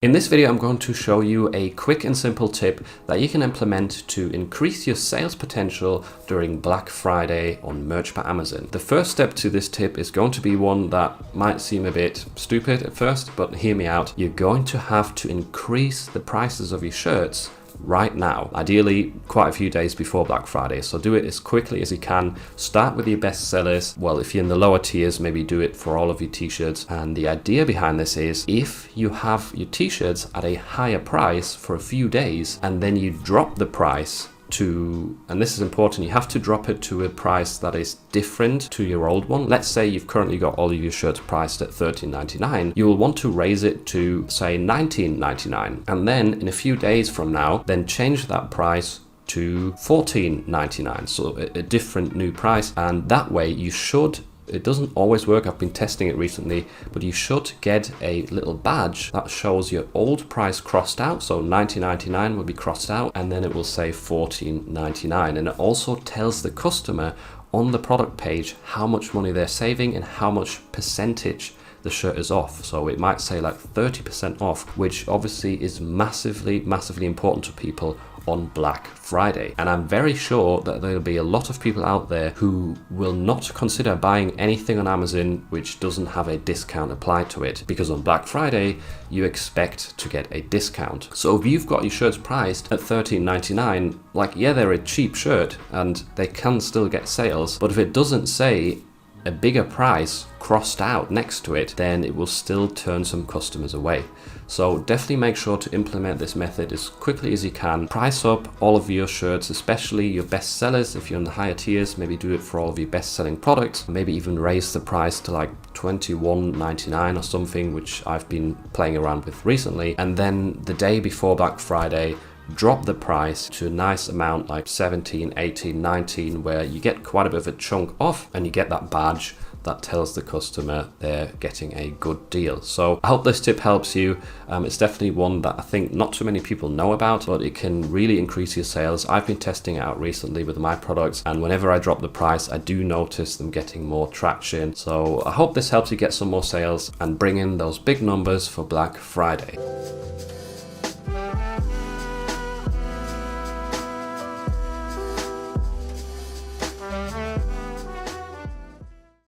In this video, I'm going to show you a quick and simple tip that you can implement to increase your sales potential during Black Friday on Merch by Amazon. The first step to this tip is going to be one that might seem a bit stupid at first, but hear me out. You're going to have to increase the prices of your shirts right now, ideally quite a few days before Black Friday. So do it as quickly as you can. Start with your best sellers. Well, if you're in the lower tiers, maybe do it for all of your t-shirts. And the idea behind this is if you have your t-shirts at a higher price for a few days and then you drop the price to, and this is important, you have to drop it to a price that is different to your old one. Let's say you've currently got all of your shirts priced at $13.99. You will want to raise it to say $19.99, and then in a few days from now, then change that price to $14.99, so a different new price. And that way you should, it doesn't always work, I've been testing it recently, but you should get a little badge that shows your old price crossed out. So $19.99 will be crossed out, and then it will say $14.99. And it also tells the customer on the product page how much money they're saving and how much percentage the shirt is off. So it might say like 30% off, which obviously is massively important to people on Black Friday. And I'm very sure that there'll be a lot of people out there who will not consider buying anything on Amazon which doesn't have a discount applied to it, because on Black Friday you expect to get a discount. So if you've got your shirts priced at $13.99, like, yeah, they're a cheap shirt and they can still get sales, but if it doesn't say a bigger price crossed out next to it, then it will still turn some customers away. So definitely make sure to implement this method as quickly as you can. Price up all of your shirts, especially your best sellers. If you're in the higher tiers, maybe do it for all of your best selling products. Maybe even raise the price to like $21.99 or something, which I've been playing around with recently. And then the day before Black Friday, drop the price to a nice amount like 17, 18, 19, where you get quite a bit of a chunk off and you get that badge that tells the customer they're getting a good deal. So I hope this tip helps you. It's definitely one that I think not too many people know about, but it can really increase your sales. I've been testing it out recently with my products, and whenever I drop the price, I do notice them getting more traction. So I hope this helps you get some more sales and bring in those big numbers for Black Friday.